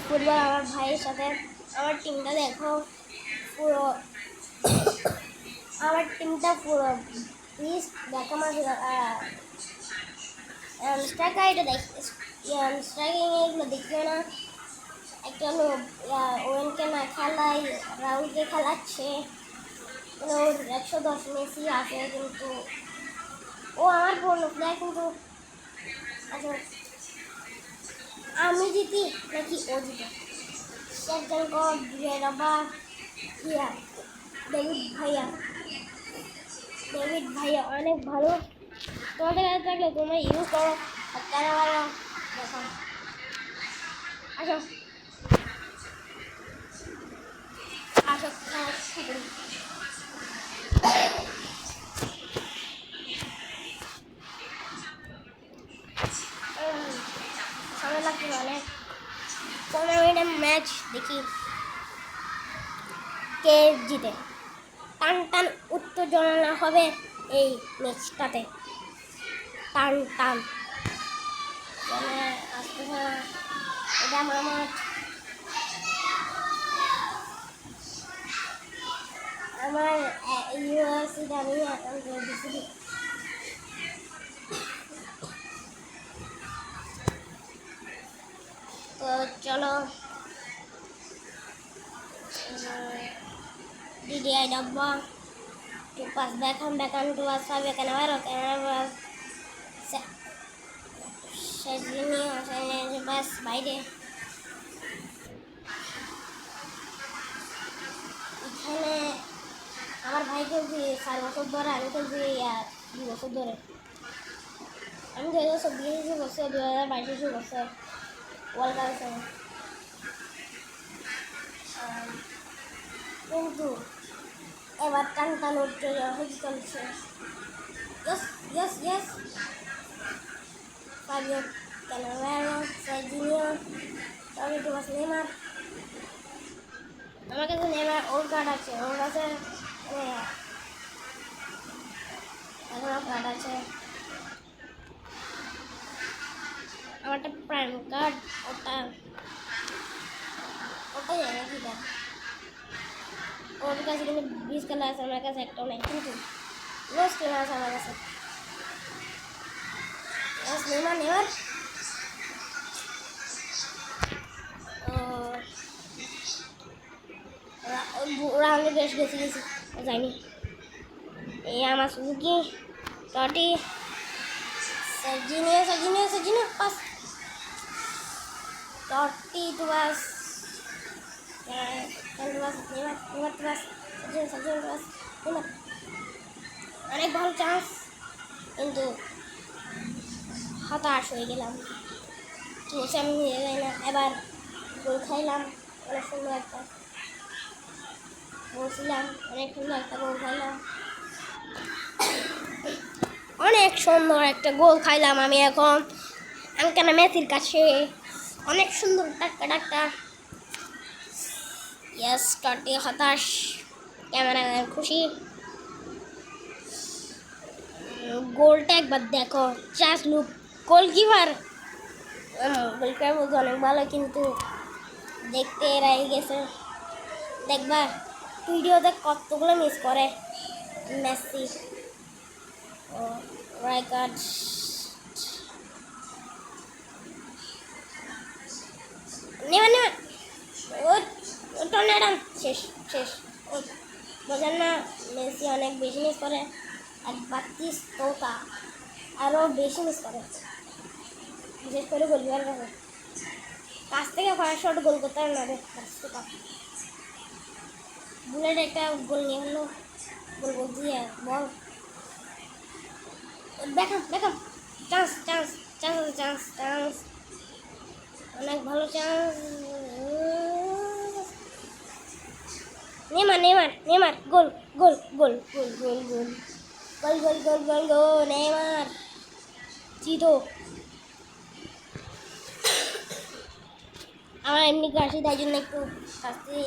Football আমার ভাইয়ের সাথে। আমার টিমটা দেখো পুরো, আমার টিমটা পুরো প্লিজ দেখো আমার স্ট্রাইকার, এটা দেখ স্ট্রাইকিং এগুলো দেখিও না। একটা লোক ওয়েনকে না খেলায় রাহুলকে খেলাচ্ছে, মানে ওর 110 মেসি আছে, কিন্তু ও আমার বড় প্লেয়ার, কিন্তু আচ্ছা আমি জিতি নাকি ও জিতে? শেখজনকো বিয়েরবা ইয়া ডেভিড ভাইয়া অনেক ভালো। তোমাদের কাছে থাকলে তোমরা ইউজ করো, আর তারা ভালো দেখো। আসো আসো সময় লাগছে অনেক। 15 মিনিটের ম্যাচ, দেখি কে জিতে। টান টান উত্তেজনা হবে এই ম্যাচটাতে, টান টান। মানে আসতে এটা আমার মাঠ, আমার ইউএসসি আমি দিচ্ছি। তো চলো DDI ডাব্বা to pass Beckham to pass Fabian Cannavaro Serginho pass বাইরে। এখানে আমার ভাই খেলছি 4 বছর ধরে, আমি খেলছি 2 বছর ধরে। আমি 2024 বছর 2022 বছর ওয়ার্ল্ড কাপ, কিন্তু এবার টান টান উঠতে চলছে। Yes yes yes Fabio Cannavaro, Serginho, tomato বাস নেইমার। আমার কাছে নেইমার ওর কার্ড আছে, ওর কাছে এখনো কার্ড আছে। আমারটা প্রাইম কার্ড, ওটা ওটাই জানি কি কার্ড। ওর কাছে কিন্তু 20 কালার আছে, আমার কাছে একটাও নেই, কিন্তু রোজ কেনা আছে আমার কাছে। নেইমার নেইমার রাউন্ডে বেশ গেছি যাইনি। এই আমার সুজুকি টটি Serginho পাস টটি টু বাস নেইমার টু বাস Serginho টু বাস নেইমার। অনেক ভালো চান্স, কিন্তু হতাশ হয়ে গেলাম, কি বলছি আমি নিয়ে যাই না। এবার গোল খাইলাম, অনেক সুন্দর একটা বলছিলাম, অনেক সুন্দর একটা গোল খাইলাম, অনেক সুন্দর একটা গোল খাইলাম আমি এখন আঙ্কানা মেসির কাছে। অনেক সুন্দর টাক্কা টাক্কা। ইয়েস টটি হতাশ, ক্যামেরা খুশি। গোলটা একবার দেখো, চার্জ লুক গোলকিপার বলতে অনেক ভালো, কিন্তু দেখতে এরাই গেছে। দেখবা ভিডিওতে কতগুলো মিস করে মেসি ও রাইকার্ড। নেমা ও টর্নেডো শেষ শেষ। বোঝেন না, মেসি অনেক বেশি মিস করে, আর 32 তোতা আরও বেশি মিস করে, বিশেষ করে গোলকিপার কাছ থেকে ফায়ার শট গোল করতে পারে না রে। বুলেট একটা গোল নিয়ে হলো, গোল দিয়ে বল Beckham chance chance chance chance chance, অনেক ভালো চান্স। নেইমার গোল গোল গোল গোল গোল গোল গোল গোল গোল গোল গোল নেইমার জিতো। আমার এমনি কাশি, তাই জন্য একটু কাশি।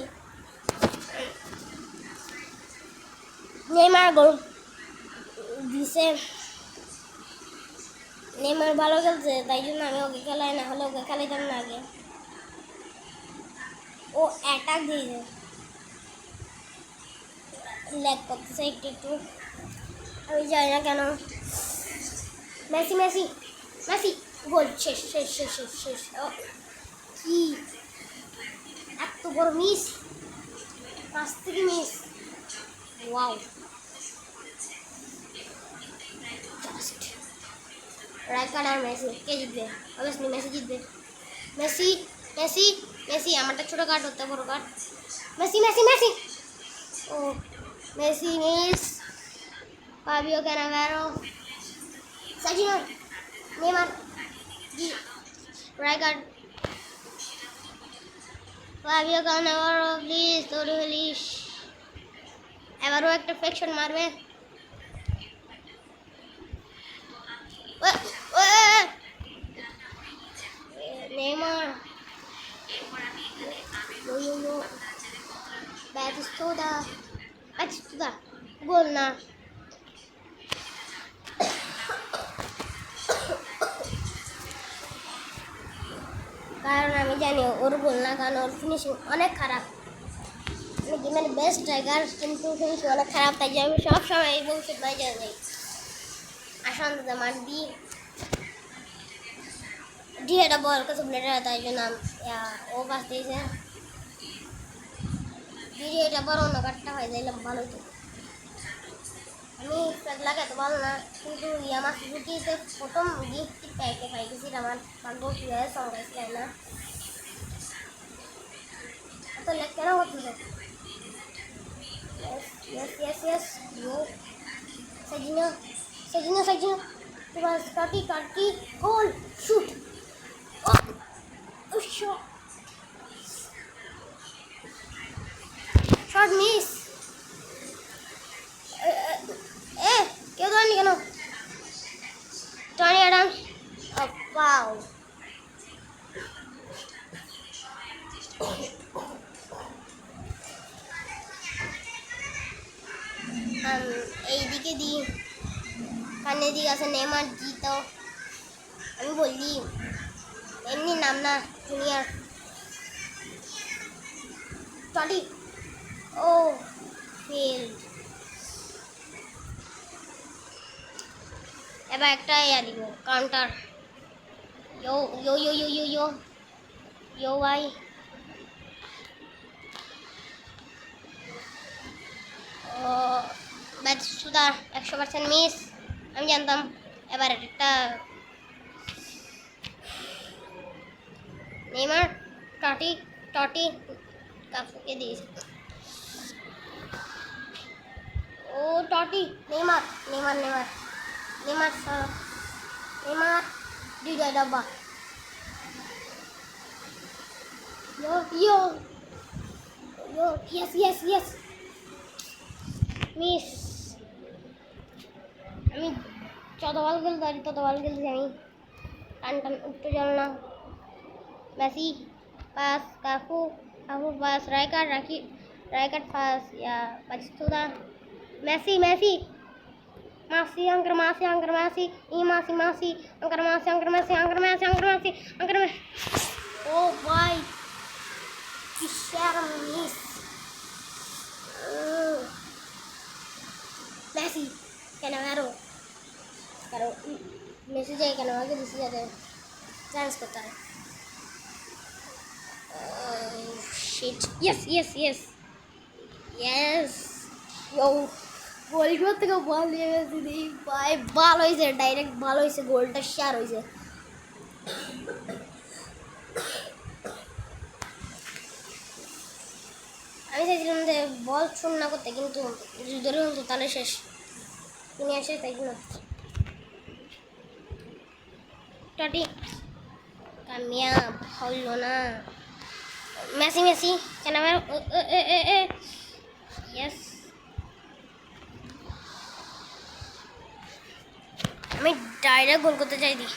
নেইমার গোল দিছে, নেইমার ভালো খেলছে, তাই জন্য আমি ওকে খেলাই, না হলে ওকে খেলাইতাম না আগে। ও অ্যাটাক দিয়েছে, ল্যাগ করতেছে একটু একটু, আমি জানি না কেন। মেসি মেসি মেসি গোল, শেষ শেষ শেষ শেষ শেষ। ও কি এত বড় মিস, পাঁচ থেকে মিস, ওয়াও। জাস্ট রাইকার্ড আর মেসি, কে জিতবে? অবভিয়াসলি মেসি জিতবে। মেসি মেসি মেসি, আমারটা ছোটো কার্ড হতে বড় কার্ড। মেসি মেসি মেসি, ও Messi miss. Fabio Cannavaro, Sergio, Neymar, Rijkaard, Fabio Cannavaro, please, Toro Feliz. এবারও একটা ফ্লেকশন মারবে। নেইমার, ব্যাটিস্তুদা, গোল না। কারণ আমি জানি ওর গোল না, কারণ ওর ফিনিশিং অনেক খারাপ। আমি গেমের বেস্ট স্ট্রাইকার, কিন্তু ফিনিশিং অনেক খারাপ, তাই যে আমি সবসময় এই ভবিষ্যৎ নাই জানি আসান্ত মার দিই দিয়ে এটা বল কাছে প্লেটার, তাই জন্য ও পাস দিয়েছে। যদি এটা বড় অন্য কার্ডটা হয়ে যাইলে ভালো হতো। আমি ফ্ল্যাগ লাগাতে ভালো না, কিন্তু আমার সুজুকিতে প্রথম গিফট প্যাকে পাই গেছি, আমার ভাগ্য কী হয় সংগ্রাইজ না। এত লেগ কেন করতেছে? Yes, yes, yes. Yo. Serginho. Serginho, Serginho. It was 30, goal. Shoot. Oh. Oh, shot. Shot miss. क्यों तो नहीं करो? Tony Adams. Oh, wow. এইদিকে দিই, কানে দিকে আছে নেইমার জিতো। আমি বললি এমনি নাম না জুনিয়র। টনি, ও ফেল্ড। এবার একটা দিব কাউন্টার। ইয়ো yo yo yo yo yo ইয়ো ভাই, ব্যাটসুদা 100% মিস, আমি জানতাম। এবার একটা নেইমার, টটি টটি কাকুকে দিয়েছে। ও Totti, Neymar Neymar Neymar Neymar Neymar দুইটা ডাব্বা। Yo yo yo, yes yes yes, miss. আমি যত বল খেলতে পারি তত বল খেলতে আমি, টান টান উঠতে চল না। Messi pass, Kaka Kaka pass, Rijkaard রাখি, Rijkaard pass, yeah Batistuta, Messi Messi Masih angker masih angker masih ini masih masih angker masih angker masih angker masih angker masih angker masih. Oh boy, share miss. Messi Cannavaro, kalau Messi जाए Cannavaro this जाते chance करता है। Shit, yes yes yes yes, yo. গোল করতে গিয়ে বল দিয়ে গেছি দিই ভাই, ভালো হয়েছে, ডাইরেক্ট ভালো হয়েছে, গোলটা শেয়ার হয়েছে। আমি চাইছিলাম যে বল শূন্য না করতে, কিন্তু ধরে হতো তাহলে শেষ, তিনি আসে তাই জন্য। টটি কামিয়াব হইল না। মেসি মেসি কেন আমার ইয়েস, আমি ডাইরেক্ট গোল করতে চাই দি,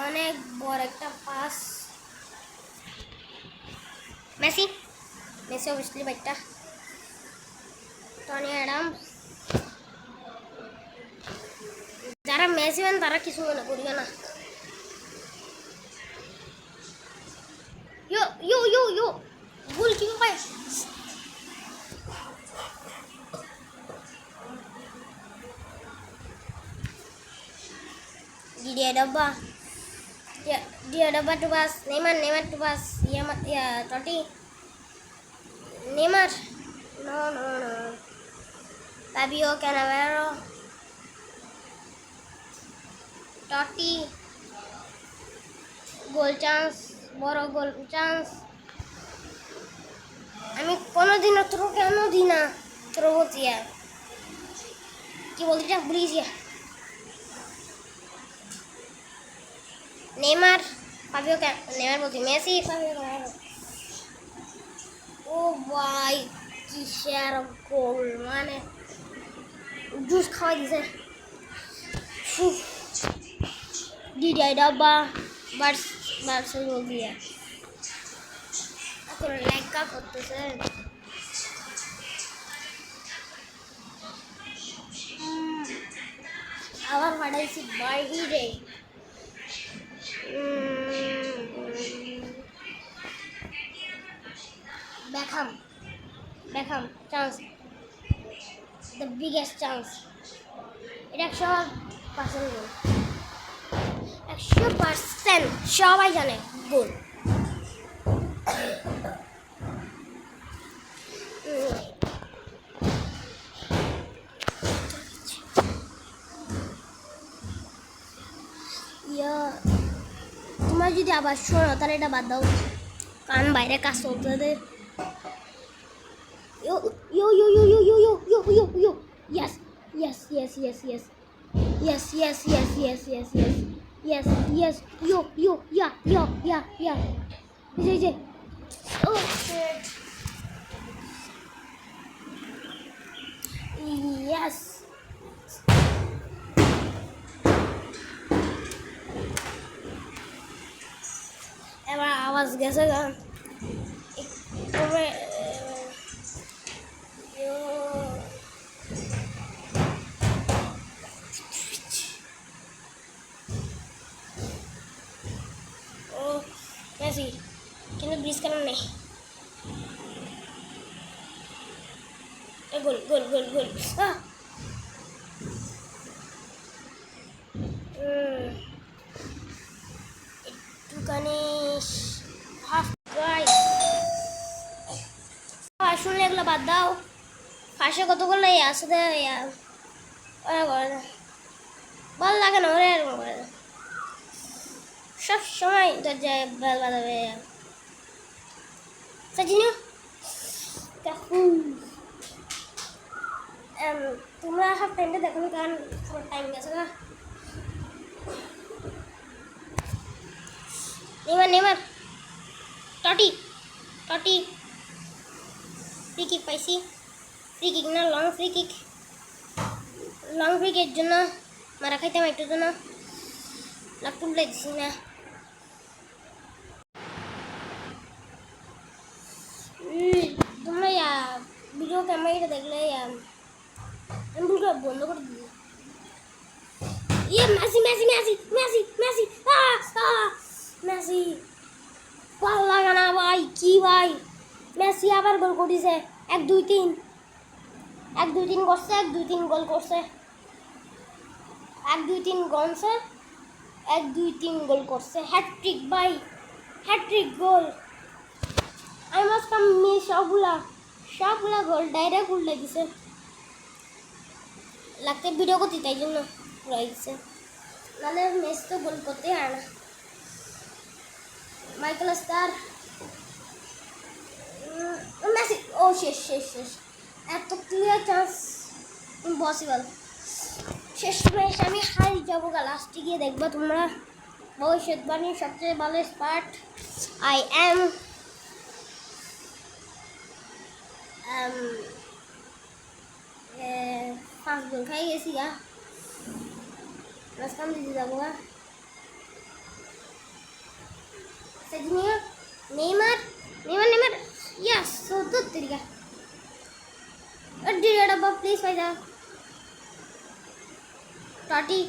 অনেক বড় একটা পাস। মেসি মেসি অবভিয়াসলি বাইকটা, টনি অ্যাডামস। যারা মেসি ম্যান তারা কিছু মনে করিবে না। Dabba. Dia Dabba to pass. Neymar to pass. Totti. Neymar. No. Fabio Cannavaro. Totti. Goal chance, বড় গোল চান্স। আমি কোনোদিনও থ্রো কেন দিই না, থ্রো বলছি কি বলছি ভুলিয়েছি। নেইমার, নেইমার বলছি মেসি, ও ভাই কিসের গোল, মানে জুস খাওয়াই দিছে। ডিডিআই ডাব্বা বার্সেল বল দিয়ে এখন লেখা করতেছে। আবার পাঠাইছি বাইরে। Beckham chance, the biggest chance. এটা 100% গোল, 100% সবাই জানে গোল। তোমরা যদি আবার শোনো তাহলে এটা বাদ দাও, কান বাইরে কাজ চলতে। Yes. এবার আওয়াজ গেছে গান মেসি, কিন্তু ব্রিজ কেন নেই। গোল গোল গোল গোল। একটুখানি হাফ গাইস শুনলে এগুলো বাদ দাও। ফাঁসে কত করলে আসতে ভালো লাগে না, ওরে এরকম করে সব সময় দরজায় বেল বাজাবে। সাজিনা তোমরা হাফ টাইমটা দেখো, কারণ টাইম গেছে না। নেইমার টটি ফ্রি কিক পাইছি, ফ্রি কিক না লং ফ্রি কিকের জন্য মারা খাইতাম একটুর জন্য, তুলে দিছি না। তোমরা ভিডিও ক্যামেরাটা দেখলে আমি বন্ধ করে দিই। মেসি ভালো লাগে না ভাই, কি ভাই মেসি আবার গোল করেছে। 1-2-3 করছে, 1-2-3 গোল করছে, 1-2-3 গনছে, 1-2-3 গোল করছে। হ্যাট্রিক ভাই, হ্যাট্রিক গোল। আমি ভাবতাম সবগুলা গোল ডাইরেক্ট উল্টে দিছে, লাগতে ভিডিও করতে, তাই জন্য রয়েছে, নাহলে মেসি তো গোল করতে হয় না। মাইকেল স্টার মেসি, ও শেষ। এত ক্লিয়ার চান্স ইম্পসিবল। শেষ ম্যাচ আমি হারিয়ে যাবো, লাস্টে গিয়ে দেখবা তোমরা। ভবিষ্যৎবাণীর সবচেয়ে ভালো স্পার্ট আই এম 5 গোল খাই গেছি রাস্তাম দিতে যাবো। নেইমার ইয়াস 14 तरीका डिड अब प्लीज भाई जा टॉटी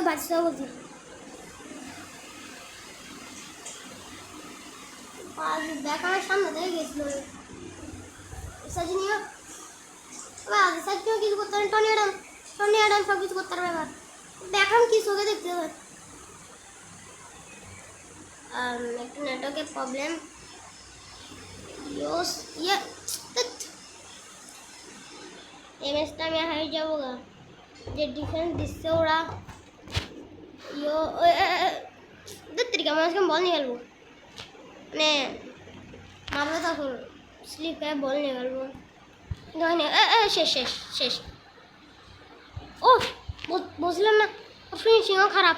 बादशाह बोलती आज देखा मैं सामने दे গেছিল সজিনিয়া বাবা সত্যি কিছু করতে টনি অ্যাডাম সব কিছু করতে পারবে। দেখাম কি চোখে দেখতে হবে। একটু নেটওয়ার্কের প্রবলেম। ইয়োস ইয়ে এই ম্যাচটা আমি হারিয়ে যাবো গা। যে ডিফেন্স দিচ্ছে ওরা, ইয়ো তরিকা মানুষকে বল নিয়ে গেলবো, মানে মারবে তখন স্লিপ করে বল নিয়ে গেলবো। শেষ শেষ শেষ। ও বুঝলাম না, ফিনিশিংও খারাপ,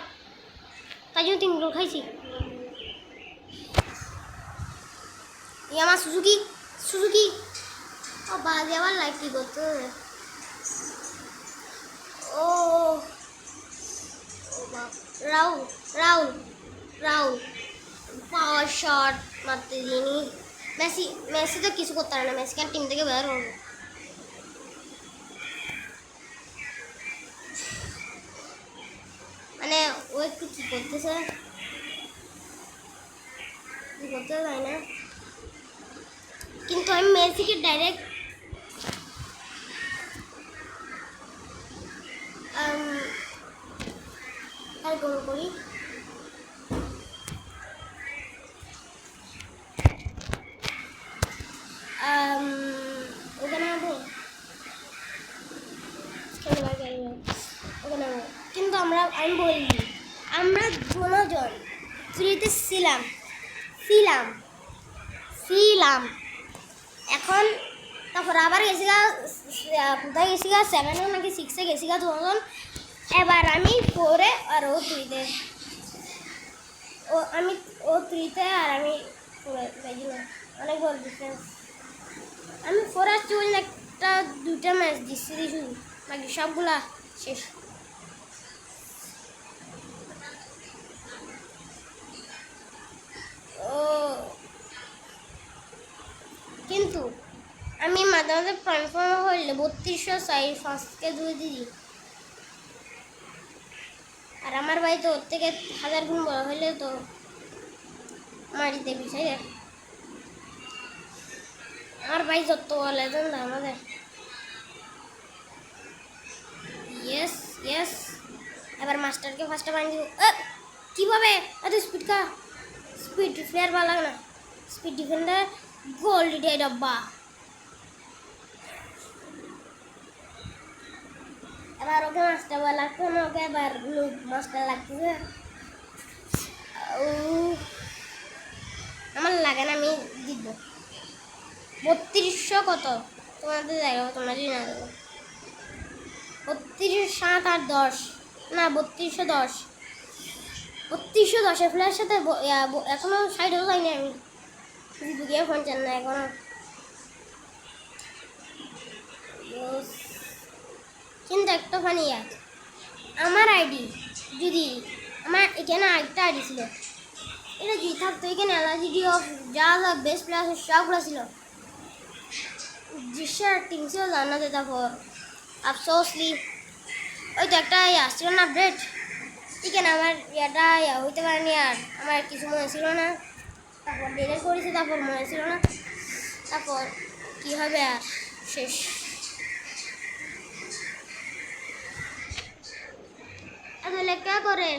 তাই জন্য 3 গোল খাইছি। আমার সুজুকি সুজুকি ও বাজে আবার লাইক কি করতে হবে। ও রাহুল রাহুল রাহুল পাওয়ার শট মারতে দিইনি। মেসি মেসি তো কিছু করতে পারে না, মেসিকে টিম থেকে বের হবে। মানে ও একটু কী করতেছে, কী করতে যায় না, কিন্তু আমি মেসিকে ডাইরেক্ট আর গোল করি। ওখানে যাবো, ওখানে যাবো, কিন্তু আমি বলি আমরা দুজন ফ্রিতে ছিলাম ছিলাম ছিলাম এখন, তারপর আবার গেছি গা কোথায় গেছি গা 7 নাকি 6 গেছি গা দুজন। এবার আমি 4-এ আর ও 3-তে, ও 3-তে আর আমি 4-এ, অনেক বড় ডিফারেন্স। আমি 4 আসছি বলে একটা 2টা ম্যাচ দিচ্ছি শুধু, বাকি সবগুলা শেষ। ও কিন্তু আমি মাঝে মাঝে কনফার্ম হইলে 3200 ফার্স্টকে ধুয়ে দিই, আর আমার ভাই তো ওর থেকে 1000 গুণ বড় হইলে তো মারিতে বিষয়। আমার ভাই যত বলে না আমাদের। ইয়েস ইয়েস, এবার মাস্টারকে ফার্স্টে বানিয়ে দিব। কীভাবে এত স্পিড কা, স্পিড প্লেয়ার ভালো লাগে না, স্পিড ডিফেন্ডার গোল্ড ডে ডব্বা। এবার ওকে মাস্টার বলা লাগতো না, ওকে এবার মাস্টার লাগতেছে। আমার লাগে না, আমি দিব 3200 কত তোমাদের জায়গা, তোমরা যদি না দেবো 32, 7 আর 10 না 3210, 3210 ফ্ল্যাশের সাথে এখনো 60 যায়নি আমি, গিয়ে ফোন চান না এখনো। কিন্তু একটা ফানি আমার আইডি যদি আমার এখানে আরেকটা আইডি ছিল, এটা যদি থাকতো এখানে এলআইডি অফ যা যা বেস্ট প্লেয়ার সবগুলো ছিল, দৃশ্যের টিম ছিল জানাতে। তারপর আফসোসলি ওই তো একটা আসছিল না আপডেট, এখানে আমার এটা হইতে পারেনি, আর আমার কিছু মনে ছিল না, তারপর ডিলিট করেছি, তারপর মনে ছিল না, তারপর কী হবে আর শেষ। এত লেখা করে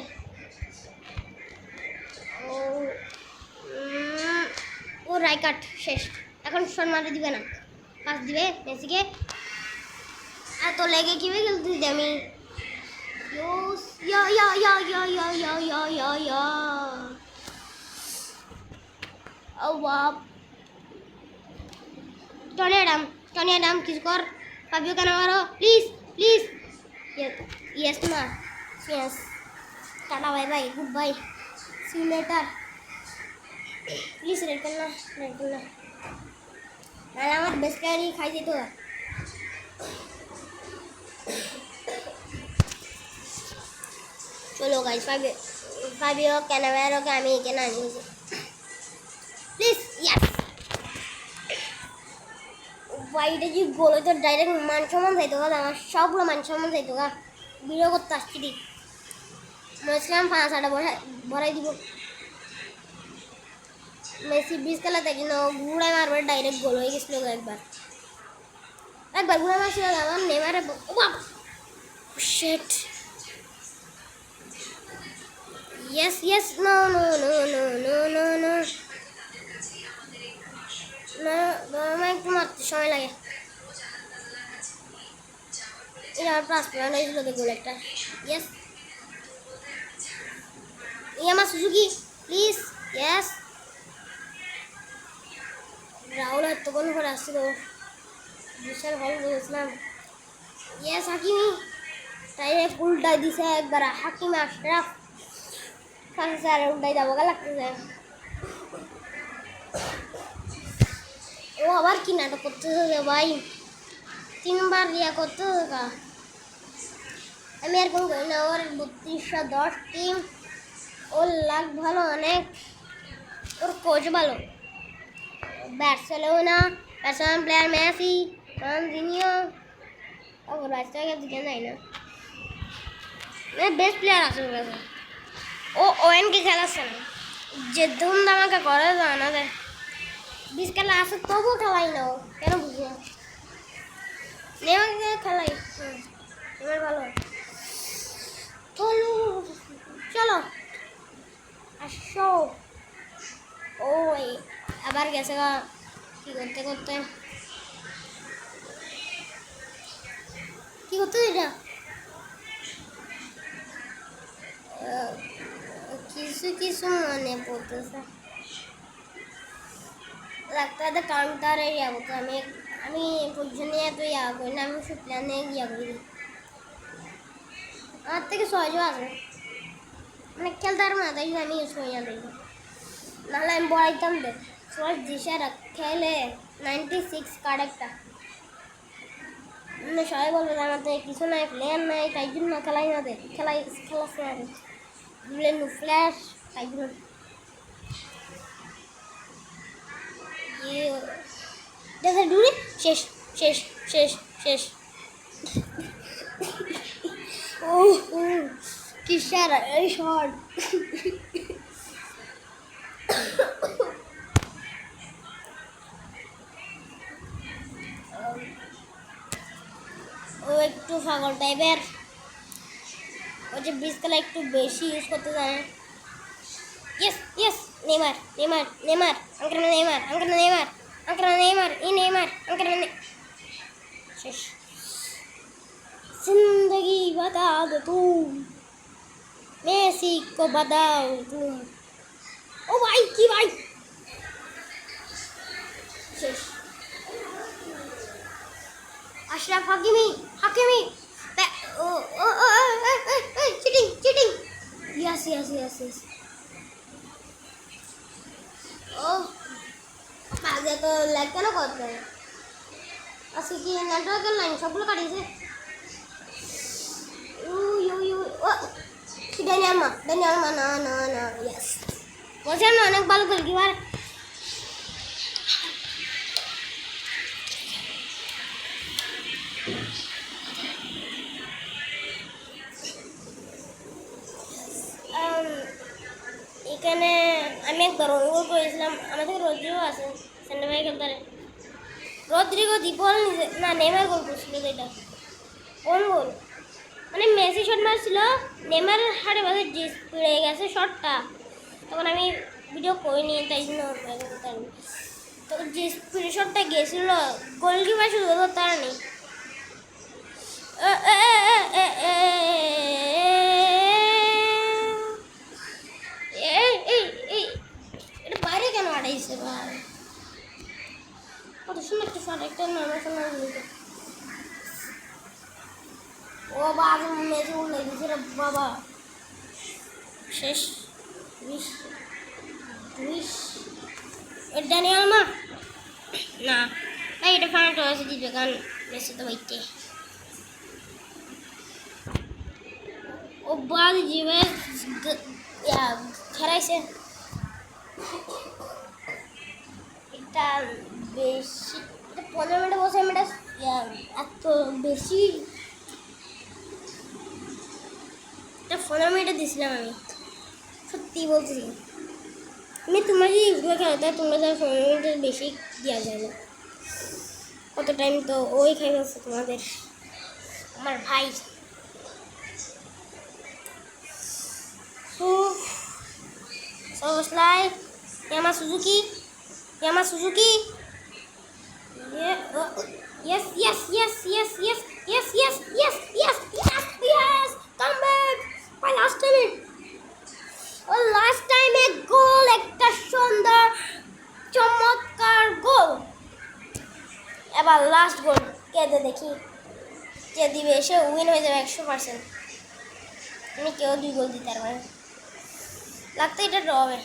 ও রাইকাট শেষ, এখন শট মারতে দিবে না, পাস দিবে মেসিকে। এত লেগে কীভাবে খেলতে দিতে আমি, টনি অ্যাডাম কিছু কর, Fabio Cannavaro please please. Yes না, yes, tata bye bye goodbye, see you later. Please red করনা, রেড করনা, নাহলে আমার বেস্ট প্লেয়ারই খাই যেত। চলো গাইস, ফাবিও ক্যানাভারোকে আমি এখানে আনিয়েছি প্লিজ। ইয়েস, বাইরে যে গোল হইতো ডাইরেক্ট মান সম্মান যাইতো গা, আমার সবগুলো মান সম্মান যাইতো গা। ভিডিও করতে আসছি ঠিক বলছিলাম 5-6টা ভরাই দিব। মেসি 20 খেলাতে কিন্তু ঘুরাই মারবার ডাইরেক্ট গোল হয়ে গেছিল একবার ঘুরে মারছিল আমার নেমারে শেট। Yes yes, no no no no no no no না, আমার একটু মারতে সময় লাগে। এটা আমার প্লাস পয়েন্ট হয়েছিল, দেখুন একটা। ইয়েস, ইয়ামা সুজুকি প্লিজ। ইয়েস, রাহুল এতক্ষণ করে আসছিল, বিশাল ভালো বলেছিলাম। ইয়েস হাকিমি, তাই উল্টাই দিছে একবার। হাকিম আশরাফ স্যার উল্টাই যাবো গা লাগতেছে। ও আবার কি নাটক করতেছে ভাই, 3বার ইয়া করতেছে কা। আমি আর কোন করি না, ওর 3210 টিম, ওর লাগ ভালো অনেক, ওর কোচ ভালো। বার্সেলোনা, বার্সেলোনা প্লেয়ার মেসি, রনালদিনিও, ওর বাচ্চাকে দিকে যায় না, বেস্ট প্লেয়ার আছে ওর কাছে। ও ওএনকে খেলাচ্ছে না, যে ধুম ধামাকা করে না দেয়। 20 খেলা আছে তবুও খেলাই না ও, কেন বুঝি না। নেমাকে খেলাই, এবার ভালো। চলো চলো আসো। ও আবার গেছে গা কি করতে করতে, কি করতে এটা। কিছু কিছু মনে পড়তেছে, লাগতে আছে কাউন্টারে ইয়া করতে। আমি পজিশনে এত ইয়া করি না, আমি প্ল্যানে ইয়া করি। আমার থেকে সহজও আছে, মানে খেলতে পারবো না, তাই আমি ইউজ করি না। দেখি নাহলে আমি বড়াইতাম দেখ, সবাই দিশা খেলে 96 কার্ড একটা। মানে সবাই বলবে যে আমাদের কিছু নাই, প্লেয়ার নাই, তাই জন্য খেলাই না দেখ, খেলাচ্ছে না নো ফ্ল্যাশ, তাই জন্য দেখে ডুরি শেষ শেষ শেষ শেষ। ও কি সারা এই শর্ট। ও একটু পাগল টাইপের, ও যে ব্রিজ খেলা একটু বেশি ইউজ করতে জানে। Yes yes, Neymar Neymar Neymar, uncle Neymar, uncle Neymar, uncle Neymar, ই নেইমার, আঙ্কেল শেষ। जिंदगी बता दो तुम, मेसी को बताओ तुम। ও ভাই কি ভাই, শেষ। আশরাফ হাকিমি, হাকিমি, ও ও ও cheating cheating. Yes yes yes yes. ও আগে তো লাইক কেন করতে, আজকে কি নেটওয়ার্কের লাইন সবগুলো কাটিয়েছে। Daniel Ma, no, yes. বলছেন না অনেক ভালো গোলকিপার। এখানে আমি একবার অনুভব করেছিলাম, আমাদের রদ্রিগো আছে সেন্টার ব্যাক খেলতে, রদ্রিগো দীপল না নেইমার গোল করছিল। এটা কোন গোল, মানে মেসি শট মারছিল, নেইমার হাড়ে বাসে পড়ে গেছে শটটা, তখন আমি ভিডিও করিনি তাই জন্য তো যে স্পিড শটটা গেছিল গোলকিপার শুধু তার নেই। এটা বাইরে কেন আড়াইছে ভাই, কত সুন্দর একটা শট, একটা নর্মাল। ও বাবা মেসি উল্লে দিছে রে বাবা, শেষ। 20 ড্যানিয়েল মা না ভাই, এটা ফাইনাল টসে জিতবে কারণ মেসি তো বাইতে। ও বাদ জিবে খেলাইছে, এটা বেশি 15 মিনিটে বসে এটা এত বেশি, 15 মিনিটে দিয়েছিলাম আমি, সত্যি বলতেছি। আমি তোমরা যদি ইউটিউবে খেলো তাই তোমরা 15 মিনিটের বেশি দেওয়া যায় না, কত টাইম তো ওই খাই গেছে তোমাদের আমার ভাই। Soboslai, Yama Suzuki. Yeah. Yes. Come back. My last time. Last time a goal, একটা সুন্দর চমৎকার গোল। এবার লাস্ট গোল কে দে দেখি, কে দিবে, এসে উইন হয়ে যাবে 100%। আমি কেউ 2 গোল দিতে পারবে না, লাগতে এটা ড্র হবে।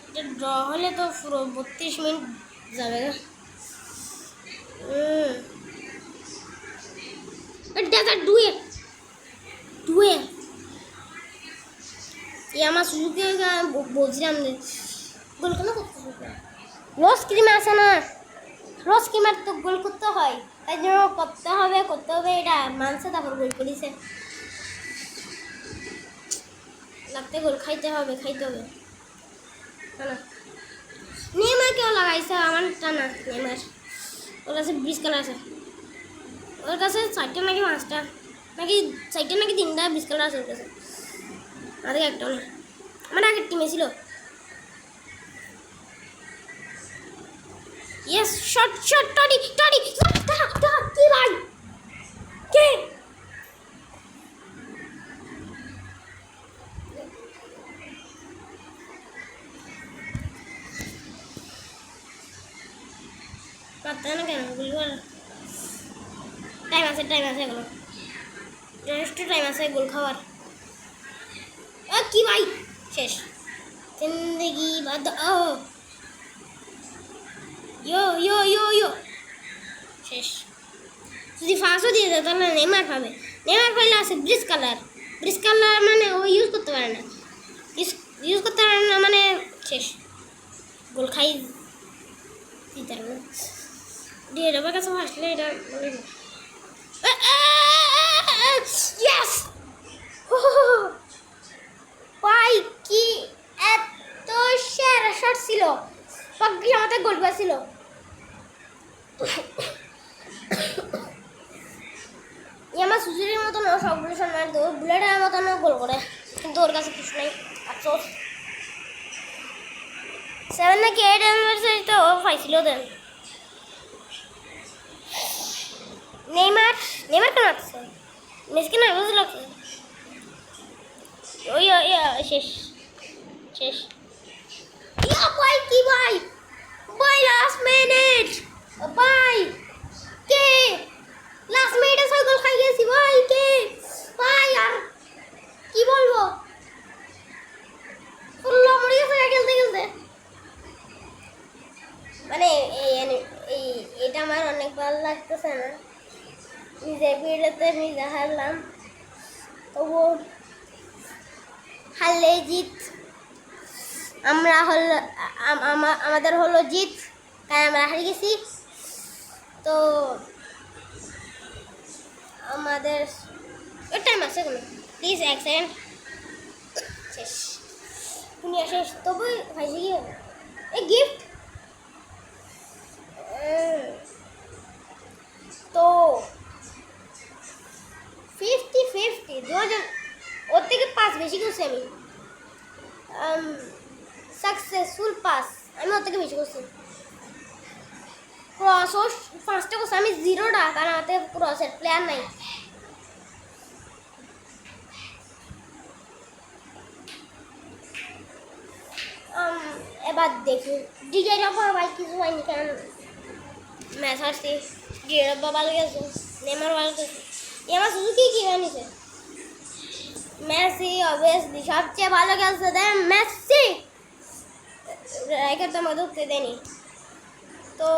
এটা ড্র হলে তো পুরো 32 মিনিট যাবে না। এটা ডুয়ে আমার সুযোগে বলছিলাম যে গোল কেন করতে রোজ ক্রিম আছে না, রোজ ক্রিমার তো গোল করতে হয়, তাই জন্য করতে হবে এটা মানছে, তারপর গোল করেছে। লাগতে গোল খাইতে হবে নেইমার কেউ লাগাইছে, আমারটা না। নেইমার ওর কাছে 20 কালার আছে, ওর কাছে 4টা নাকি 5টা নাকি 4টা নাকি 3টা 20 কালার আছে ওর কাছে। আমাদের একটা না, আমার আগের টিমে ছিল। ইয়েস, শট টডি কি ভাই, কে পারতে না কেন? গোল টাইম আছে এগুলো, যথেষ্ট টাইম আছে গোল খাওয়ার। কি ভাই, শেষ জিন্দগি বাদ। ইয়ো শেষ। যদি ফার্স্টও দিয়ে দেয় তাহলে নেইমার পাবে। নেইমার পাইলে আছে ব্রিজ কালার মানে ও ইউজ করতে পারে না, মানে শেষ, গোল খাই দিতে পারবে না। দিয়ে দেবার কাছে আসলে এটা ইয়েস ভাই, কি এত সেরা শট ছিল, পাগ্গি আমাদের গোল পাচ্ছিল। আমার সুজুরির মতন সবগুলো সময় বুলেটের মতন গোল করে, কিন্তু ওর কাছে কিছু নেই, আফসোস। 7 নাকি 8 অ্যানিভার্সারি তো ও পাইছিল দেন। নেইমার কেন আসছে, মেসি কেন বুঝে লাগছে। ওই শেষ ভাই, কি ভাই লাস্ট মিনিট ভাই, কে লাস্ট মিনিটে 6 গোল খাই গেছি ভাই, কে ভাই, আর কি বলবো, ফুল্লা মরে গেছে খেলতে। মানে এটা আমার অনেক ভালো লাগতেছে না, নিজে ভিডিওতে নিজে হারলাম, তবু হারলে জিত, আমাদের হলো জিত, কারণ আমরা হারিয়ে গেছি। তো আমাদের টাইম আছে কোনো, প্লিজ 1 সেকেন্ড, শেষ, দুনিয়া শেষ। তবু হয়েছে কি এই গিফট, তো 50-50 2000, ওর থেকে 5 বেশি করছি আমি, সাকসেসফুল পাস আমি ওর থেকে বেশি করছি। ক্রসও 5টা করছি আমি, 0টা, কারণ আমাতে ক্রসের প্লেয়ার নাই। এবার দেখি ডিজের ব্যাপার ভাই কিছু হয়নি, কারণ ম্যাচ হারছি। ডিজের ব্যাপার ভালো গেছে, নেইমার ভালো গেছে, আমার সুজুকি কি হয়েছে, মেসি অবভিয়াসলি সবচেয়ে ভালো খেলছে দেন মেসি, রাইকার তো আমাদের উঠতে দেয়নি। তো